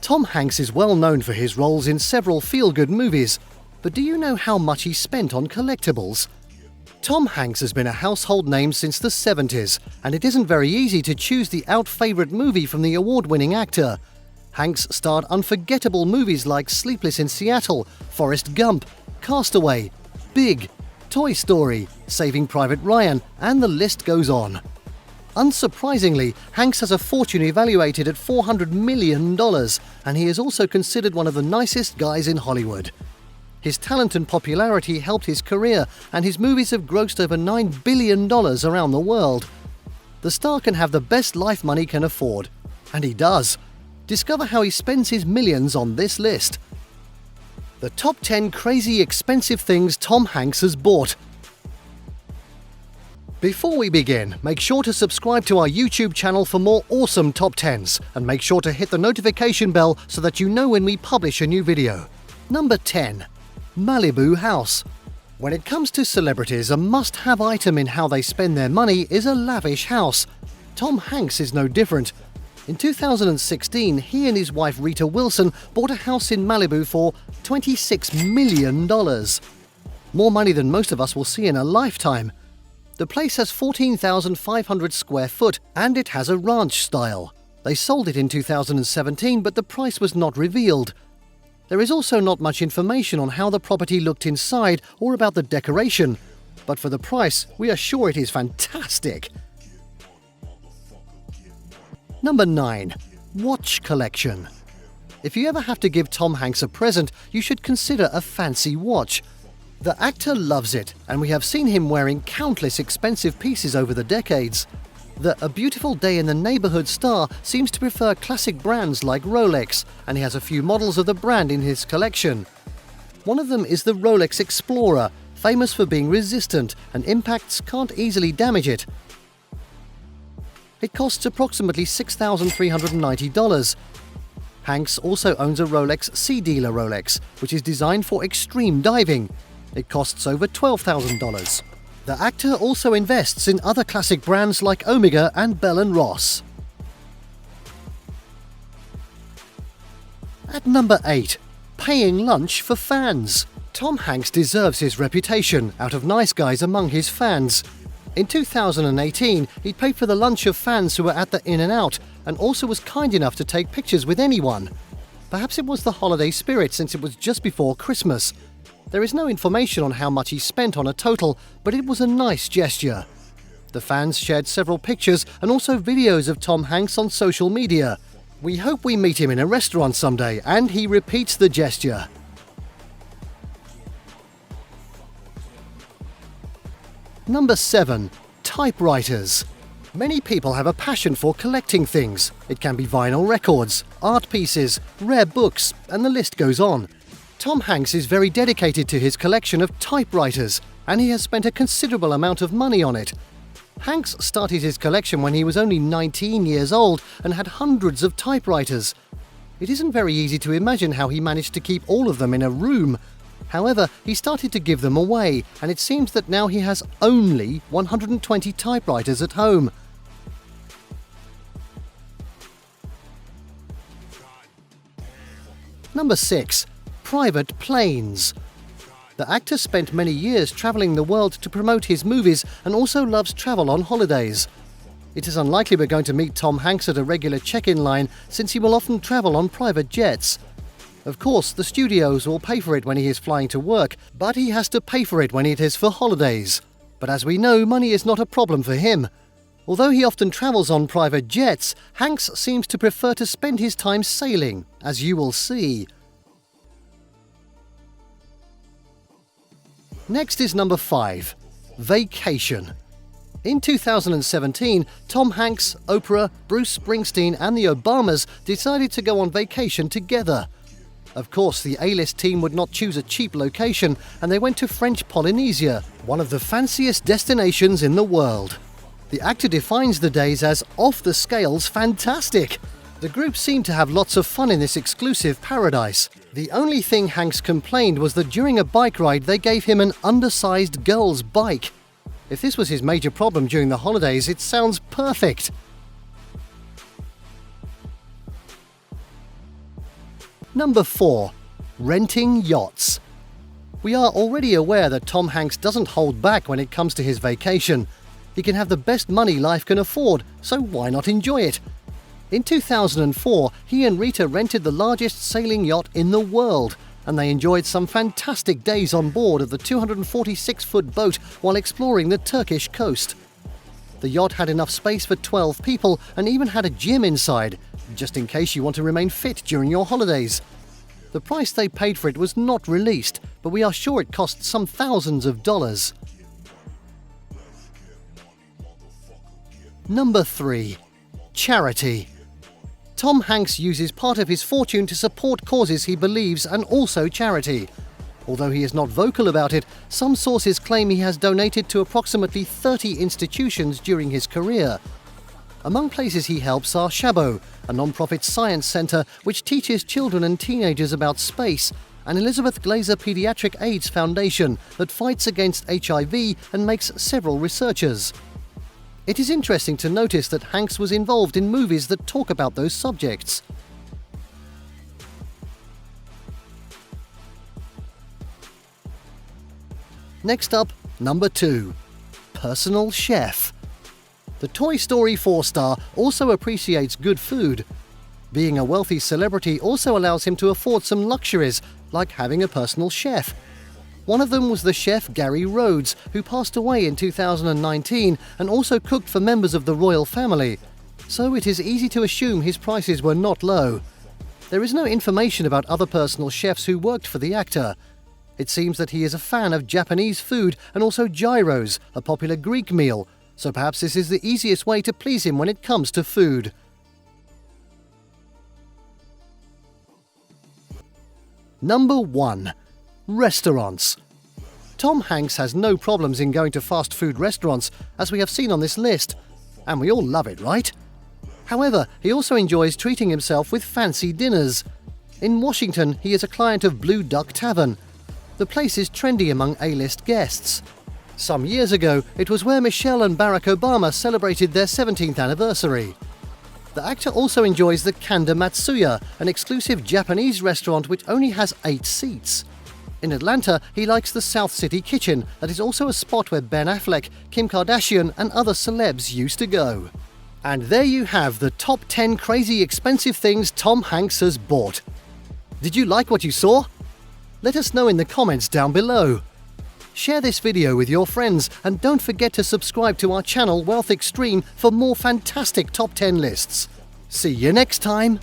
Tom Hanks is well known for his roles in several feel-good movies, but do you know how much he spent on collectibles? Tom Hanks has been a household name since the 70s, and it isn't very easy to choose the out-favourite movie from the award-winning actor. Hanks starred unforgettable movies like Sleepless in Seattle, Forrest Gump, Castaway, Big, Toy Story, Saving Private Ryan, and the list goes on. Unsurprisingly, Hanks has a fortune evaluated at $400 million, and he is also considered one of the nicest guys in Hollywood. His talent and popularity helped his career, and his movies have grossed over $9 billion around the world. The star can have the best life money can afford, and he does. Discover how he spends his millions on this list. The top 10 crazy expensive things Tom Hanks has bought. Before we begin, make sure to subscribe to our YouTube channel for more awesome top 10s, and make sure to hit the notification bell so that you know when we publish a new video. Number 10. Malibu House. When it comes to celebrities, a must-have item in how they spend their money is a lavish house. Tom Hanks is no different. In 2016, he and his wife Rita Wilson bought a house in Malibu for $26 million. More money than most of us will see in a lifetime. The place has 14,500 square foot, and it has a ranch style. They sold it in 2017, but the price was not revealed. There is also not much information on how the property looked inside or about the decoration, but for the price, we are sure it is fantastic. Number 9. Watch collection. If you ever have to give Tom Hanks a present, you should consider a fancy watch. The actor loves it, and we have seen him wearing countless expensive pieces over the decades. The A Beautiful Day in the Neighborhood star seems to prefer classic brands like Rolex, and he has a few models of the brand in his collection. One of them is the Rolex Explorer, famous for being resistant, and impacts can't easily damage it. It costs approximately $6,390. Hanks also owns a Rolex Sea Dealer Rolex, which is designed for extreme diving. It costs over $12,000. The actor also invests in other classic brands like Omega and Bell & Ross. At number 8. Paying lunch for fans. Tom Hanks deserves his reputation out of nice guys among his fans. In 2018, he paid for the lunch of fans who were at the In-N-Out, and also was kind enough to take pictures with anyone. Perhaps it was the holiday spirit since it was just before Christmas. There is no information on how much he spent on a total, but it was a nice gesture. The fans shared several pictures and also videos of Tom Hanks on social media. We hope we meet him in a restaurant someday and he repeats the gesture. Number 7. Typewriters. Many people have a passion for collecting things. It can be vinyl records, art pieces, rare books, and the list goes on. Tom Hanks is very dedicated to his collection of typewriters, and he has spent a considerable amount of money on it. Hanks started his collection when he was only 19 years old and had hundreds of typewriters. It isn't very easy to imagine how he managed to keep all of them in a room. However, he started to give them away, and it seems that now he has only 120 typewriters at home. Number 6. Private planes. The actor spent many years traveling the world to promote his movies and also loves travel on holidays. It is unlikely we're going to meet Tom Hanks at a regular check-in line since he will often travel on private jets. Of course, the studios will pay for it when he is flying to work, but he has to pay for it when it is for holidays. But as we know, money is not a problem for him. Although he often travels on private jets, Hanks seems to prefer to spend his time sailing, as you will see. Next is number 5. Vacation. In 2017, Tom Hanks, Oprah, Bruce Springsteen and the Obamas decided to go on vacation together. Of course, the A-list team would not choose a cheap location, and they went to French Polynesia, one of the fanciest destinations in the world. The actor defines the days as off-the-scales fantastic. The group seemed to have lots of fun in this exclusive paradise. The only thing Hanks complained was that during a bike ride they gave him an undersized girl's bike. If this was his major problem during the holidays, it sounds perfect. Number 4. Renting yachts. We are already aware that Tom Hanks doesn't hold back when it comes to his vacation. He can have the best money life can afford, so why not enjoy it? In 2004, he and Rita rented the largest sailing yacht in the world, and they enjoyed some fantastic days on board of the 246-foot boat while exploring the Turkish coast. The yacht had enough space for 12 people and even had a gym inside, just in case you want to remain fit during your holidays. The price they paid for it was not released, but we are sure it cost some thousands of dollars. Number 3. Charity. Tom Hanks uses part of his fortune to support causes he believes and also charity. Although he is not vocal about it, some sources claim he has donated to approximately 30 institutions during his career. Among places he helps are Chabot, a non-profit science center which teaches children and teenagers about space, and Elizabeth Glaser Pediatric AIDS Foundation that fights against HIV and makes several researchers. It is interesting to notice that Hanks was involved in movies that talk about those subjects. Next up, number 2. Personal chef. The Toy Story 4-star also appreciates good food. Being a wealthy celebrity also allows him to afford some luxuries, like having a personal chef. One of them was the chef Gary Rhodes, who passed away in 2019 and also cooked for members of the royal family. So it is easy to assume his prices were not low. There is no information about other personal chefs who worked for the actor. It seems that he is a fan of Japanese food and also gyros, a popular Greek meal, so perhaps this is the easiest way to please him when it comes to food. Number 1. Restaurants. Tom Hanks has no problems in going to fast food restaurants, as we have seen on this list, and we all love it, right? However, he also enjoys treating himself with fancy dinners. In Washington, he is a client of Blue Duck Tavern. The place is trendy among A-list guests. Some years ago, it was where Michelle and Barack Obama celebrated their 17th anniversary. The actor also enjoys the Kanda Matsuya, an exclusive Japanese restaurant which only has 8 seats. In Atlanta, he likes the South City Kitchen, that is also a spot where Ben Affleck, Kim Kardashian and other celebs used to go. And there you have the top 10 crazy expensive things Tom Hanks has bought. Did you like what you saw? Let us know in the comments down below. Share this video with your friends and don't forget to subscribe to our channel Wealth Xtreme for more fantastic top 10 lists. See you next time!